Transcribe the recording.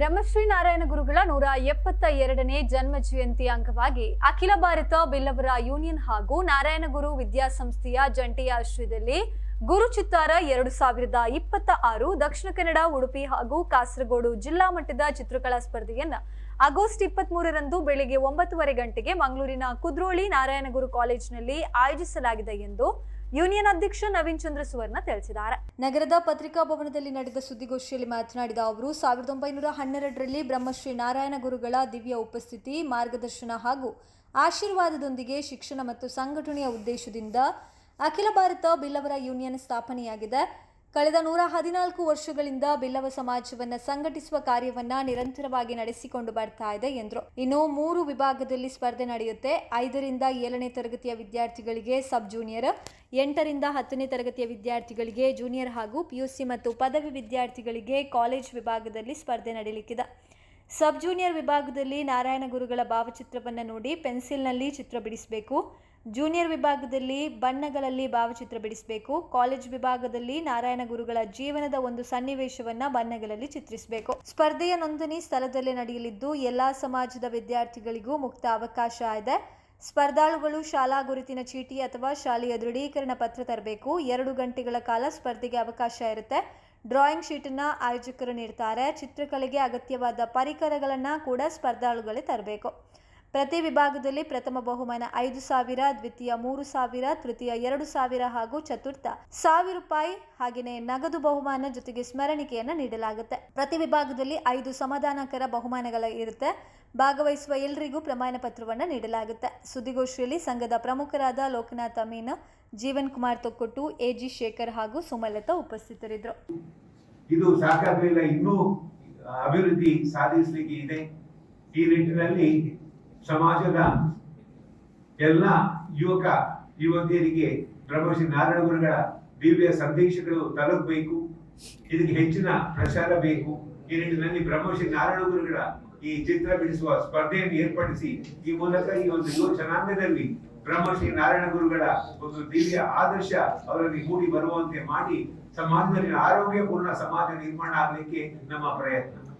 ಬ್ರಹ್ಮಶ್ರೀ ನಾರಾಯಣ ಗುರುಗಳ 172ನೇ ಜನ್ಮ ಜಯಂತಿ ಅಂಗವಾಗಿ ಅಖಿಲ ಭಾರತ ಬಿಲ್ಲವರ ಯೂನಿಯನ್ ಹಾಗೂ ನಾರಾಯಣ ಗುರು ವಿದ್ಯಾಸಂಸ್ಥೆಯ ಜಂಟಿ ಆಶ್ರಯದಲ್ಲಿ ಗುರು ಚಿತ್ತಾರ 2026 ದಕ್ಷಿಣ ಕನ್ನಡ, ಉಡುಪಿ ಹಾಗೂ ಕಾಸರಗೋಡು ಜಿಲ್ಲಾ ಮಟ್ಟದ ಚಿತ್ರಕಲಾ ಸ್ಪರ್ಧೆಯನ್ನು ಆಗಸ್ಟ್ 23ರಂದು ಬೆಳಿಗ್ಗೆ 9:30 ಗಂಟೆಗೆ ಮಂಗಳೂರಿನ ಕುದ್ರೋಳಿ ನಾರಾಯಣ ಗುರು ಕಾಲೇಜಿನಲ್ಲಿ ಆಯೋಜಿಸಲಾಗಿದೆ ಎಂದು ಯೂನಿಯನ್ ಅಧ್ಯಕ್ಷ ನವೀನ್ ಚಂದ್ರ ಸುವರ್ಣ ತಿಳಿಸಿದ್ದಾರೆ. ನಗರದ ಪತ್ರಿಕಾ ಭವನದಲ್ಲಿ ನಡೆದ ಸುದ್ದಿಗೋಷ್ಠಿಯಲ್ಲಿ ಮಾತನಾಡಿದ ಅವರು 1912ರಲ್ಲಿ ಬ್ರಹ್ಮಶ್ರೀ ನಾರಾಯಣ ಗುರುಗಳ ದಿವ್ಯ ಉಪಸ್ಥಿತಿ, ಮಾರ್ಗದರ್ಶನ ಹಾಗೂ ಆಶೀರ್ವಾದದೊಂದಿಗೆ ಶಿಕ್ಷಣ ಮತ್ತು ಸಂಘಟನೆಯ ಉದ್ದೇಶದಿಂದ ಅಖಿಲ ಭಾರತ ಬಿಲ್ಲವರ ಯೂನಿಯನ್ ಸ್ಥಾಪನೆಯಾಗಿದೆ. ಕಳೆದ 114 ವರ್ಷಗಳಿಂದ ಬಿಲ್ಲವ ಸಮಾಜವನ್ನು ಸಂಘಟಿಸುವ ಕಾರ್ಯವನ್ನು ನಿರಂತರವಾಗಿ ನಡೆಸಿಕೊಂಡು ಬರ್ತಾ ಇದೆ ಎಂದರು. ಇನ್ನು 3 ವಿಭಾಗದಲ್ಲಿ ಸ್ಪರ್ಧೆ ನಡೆಯುತ್ತೆ. 5ರಿಂದ 7ನೇ ತರಗತಿಯ ವಿದ್ಯಾರ್ಥಿಗಳಿಗೆ ಸಬ್ ಜೂನಿಯರ್, 8ರಿಂದ 10ನೇ ತರಗತಿಯ ವಿದ್ಯಾರ್ಥಿಗಳಿಗೆ ಜೂನಿಯರ್ ಹಾಗೂ ಪಿಯುಸಿ ಮತ್ತು ಪದವಿ ವಿದ್ಯಾರ್ಥಿಗಳಿಗೆ ಕಾಲೇಜ್ ವಿಭಾಗದಲ್ಲಿ ಸ್ಪರ್ಧೆ ನಡೆಯಲಿಕ್ಕಿದೆ. ಸಬ್ ಜೂನಿಯರ್ ವಿಭಾಗದಲ್ಲಿ ನಾರಾಯಣ ಗುರುಗಳ ಭಾವಚಿತ್ರವನ್ನು ನೋಡಿ ಪೆನ್ಸಿಲ್ನಲ್ಲಿ ಚಿತ್ರ ಬಿಡಿಸಬೇಕು. ಜೂನಿಯರ್ ವಿಭಾಗದಲ್ಲಿ ಬಣ್ಣಗಳಲ್ಲಿ ಭಾವಚಿತ್ರ ಬಿಡಿಸಬೇಕು. ಕಾಲೇಜ್ ವಿಭಾಗದಲ್ಲಿ ನಾರಾಯಣ ಗುರುಗಳ ಜೀವನದ ಒಂದು ಸನ್ನಿವೇಶವನ್ನು ಬಣ್ಣಗಳಲ್ಲಿ ಚಿತ್ರಿಸಬೇಕು. ಸ್ಪರ್ಧೆಯ ನೋಂದಣಿ ಸ್ಥಳದಲ್ಲೇ ನಡೆಯಲಿದ್ದು ಎಲ್ಲಾ ಸಮಾಜದ ವಿದ್ಯಾರ್ಥಿಗಳಿಗೂ ಮುಕ್ತ ಅವಕಾಶ ಇದೆ. ಸ್ಪರ್ಧಾಳುಗಳು ಶಾಲಾ ಗುರುತಿನ ಚೀಟಿ ಅಥವಾ ಶಾಲೆಯ ದೃಢೀಕರಣ ಪತ್ರ ತರಬೇಕು. 2 ಗಂಟೆಗಳ ಕಾಲ ಸ್ಪರ್ಧೆಗೆ ಅವಕಾಶ ಇರುತ್ತೆ. ಡ್ರಾಯಿಂಗ್ ಶೀಟನ್ನು ಆಯೋಜಕರು ನೀಡ್ತಾರೆ. ಚಿತ್ರಕಲೆಗೆ ಅಗತ್ಯವಾದ ಪರಿಕರಗಳನ್ನು ಕೂಡ ಸ್ಪರ್ಧಾಳುಗಳೇ ತರಬೇಕು. ಪ್ರತಿ ವಿಭಾಗದಲ್ಲಿ ಪ್ರಥಮ ಬಹುಮಾನ 5,000, ದ್ವಿತೀಯ 3,000, ತೃತೀಯ 2,000 ಹಾಗೂ ಚತುರ್ಥ ₹1,000 ಹಾಗೆಯೇ ನಗದು ಬಹುಮಾನ ಜೊತೆಗೆ ಸ್ಮರಣಿಕೆಯನ್ನು ನೀಡಲಾಗುತ್ತೆ. ಪ್ರತಿ ವಿಭಾಗದಲ್ಲಿ 5 ಸಮಾಧಾನಕರ ಬಹುಮಾನಗಳು ಇರುತ್ತೆ. ಭಾಗವಹಿಸುವ ಎಲ್ಲರಿಗೂ ಪ್ರಮಾಣ ಪತ್ರವನ್ನು ನೀಡಲಾಗುತ್ತೆ. ಸುದ್ದಿಗೋಷ್ಠಿಯಲ್ಲಿ ಸಂಘದ ಪ್ರಮುಖರಾದ ಲೋಕನಾಥ್ ಅಮೀನ್, ಜೀವನ್ ಕುಮಾರ್ ತೊಕ್ಕೊಟ್ಟು, ಎಜಿ ಶೇಖರ್ ಹಾಗೂ ಸುಮಲತಾ ಉಪಸ್ಥಿತರಿದ್ದರು. ಇದು ಸಾಕಾಗಲಿಲ್ಲ, ಇನ್ನೂ ಅಭಿವೃದ್ಧಿ ಸಾಧಿಸಲಿಕ್ಕೆ ಇದೆ. ಈ ನಿಟ್ಟಿನಲ್ಲಿ ಸಮಾಜದ ಎಲ್ಲ ಯುವಕ ಯುವತಿಯರಿಗೆ ಬ್ರಹ್ಮಶ್ರೀ ನಾರಾಯಣ ಗುರುಗಳ ದಿವ್ಯ ಸಂದೇಶಗಳು ತಲುಪಬೇಕು. ಇದಕ್ಕೆ ಹೆಚ್ಚಿನ ಪ್ರಚಾರ ಬೇಕು. ಈ ನಿಟ್ಟಿನಲ್ಲಿ ಬ್ರಹ್ಮಶ್ರೀ ನಾರಾಯಣ ಗುರುಗಳ ಈ ಚಿತ್ರ ಬಿಡಿಸುವ ಸ್ಪರ್ಧೆಯನ್ನು ಏರ್ಪಡಿಸಿ ಈ ಮೂಲಕ ಈ ಒಂದು ಯುವ ಜನಾಂಗದಲ್ಲಿ ಬ್ರಹ್ಮಶ್ರೀ ನಾರಾಯಣ ಗುರುಗಳ ಒಂದು ದಿವ್ಯ ಆದರ್ಶ ಅವರಲ್ಲಿ ಮೂಡಿ ಬರುವಂತೆ ಮಾಡಿ ಸಮಾಜದಲ್ಲಿ ಆರೋಗ್ಯಪೂರ್ಣ ಸಮಾಜ ನಿರ್ಮಾಣ ಆಗಲಿಕ್ಕೆ ನಮ್ಮ ಪ್ರಯತ್ನ.